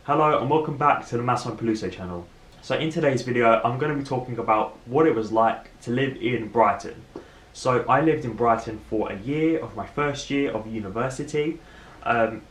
Hello and welcome back to the Massimo Peluso channel. So in today's video I'm going to be talking about what it was like to live in Brighton. So I lived in Brighton for a year of my first year of university, and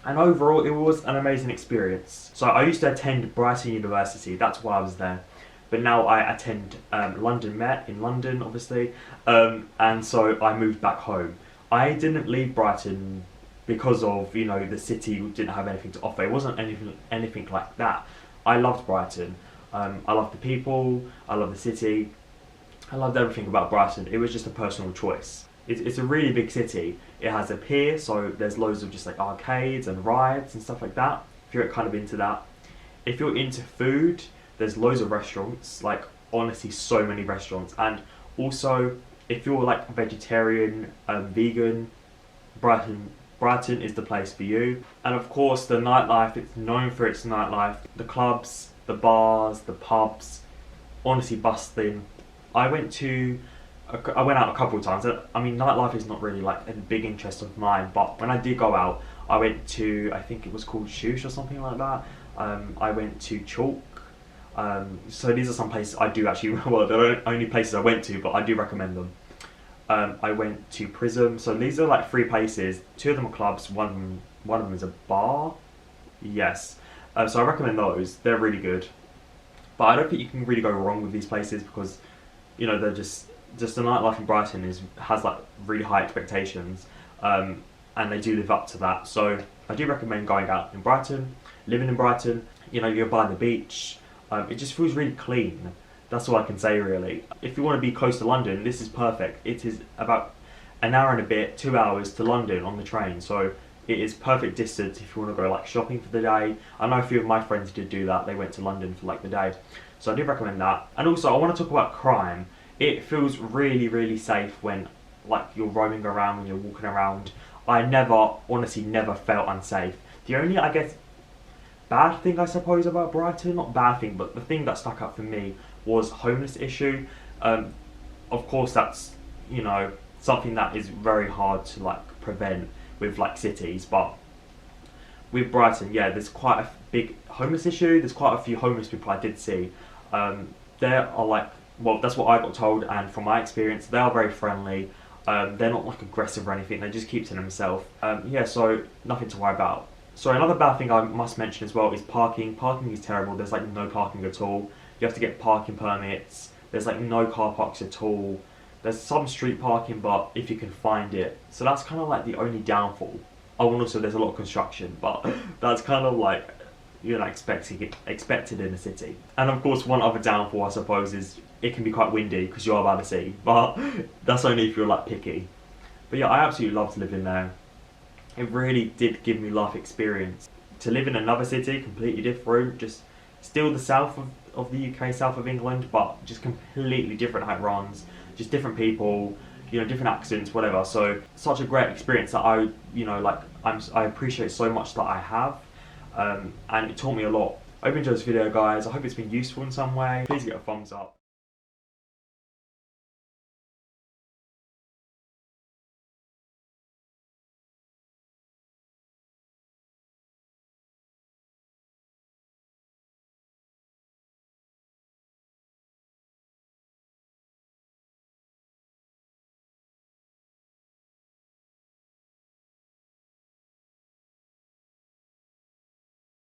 overall it was an amazing experience. So I used to attend Brighton University, that's why I was there. But now I attend London Met in London obviously, and so I moved back home. I didn't leave Brighton because of, you know, the city didn't have anything to offer. It wasn't anything like that. I loved Brighton. I loved the people, I loved the city, I loved everything about Brighton. It was just a personal choice. It's a really big city. It has a pier, so there's loads of just like arcades and rides and stuff like that, if you're kind of into that. If you're into food, there's loads of restaurants, like honestly so many restaurants. And also, if you're like vegetarian, vegan, Brighton is the place for you. And of course the nightlife, it's known for its nightlife. The clubs, the bars, the pubs, honestly bustling. I went out a couple of times. I mean, nightlife is not really like a big interest of mine, but when I did go out, I went to, I think it was called Shoosh or something like that. I went to Chalk. So these are some places I do actually, well, they're the only places I went to, but I do recommend them. I went to Prism. So these are like three places. Two of them are clubs. One of them is a bar. Yes. So I recommend those. They're really good. But I don't think you can really go wrong with these places because, you know, they're just the nightlife in Brighton has like really high expectations, and they do live up to that. So I do recommend going out in Brighton, living in Brighton. You know, you're by the beach. It just feels really clean. That's all I can say really. If you want to be close to London, this is perfect. It is about an hour and a bit, 2 hours to London on the train. So it is perfect distance if you want to go like shopping for the day. I know a few of my friends did do that. They went to London for like the day. So I do recommend that. And also I want to talk about crime. It feels really, really safe when like you're roaming around, when you're walking around. I honestly never felt unsafe. The only, I guess, bad thing I suppose about Brighton, not bad thing, but the thing that stuck out for me was homeless issue. Of course that's, you know, something that is very hard to like prevent with like cities, but with Brighton, yeah, there's quite a big homeless issue. There's quite a few homeless people I did see. There are like, well, that's what I got told, and from my experience, they are very friendly. They're not like aggressive or anything. They just keep to themselves. Yeah, so nothing to worry about. So another bad thing I must mention as well is parking. Parking is terrible. There's like no parking at all. You have to get parking permits. There's like no car parks at all. There's some street parking, but if you can find it. So that's kind of like the only downfall. Oh, and also there's a lot of construction, but that's kind of like, you know, expected in a city. And of course one other downfall I suppose is it can be quite windy because you are by the sea, but that's only if you're like picky. But yeah, I absolutely loved living there. It really did give me life experience. To live in another city, completely different, just still the south of the UK, south of England, but just completely different how it runs, just different people, you know, different accents, whatever. So such a great experience that I, you know, like I appreciate so much that I have, and it taught me a lot. I hope you enjoyed this video, guys. I hope it's been useful in some way. Please get a thumbs up.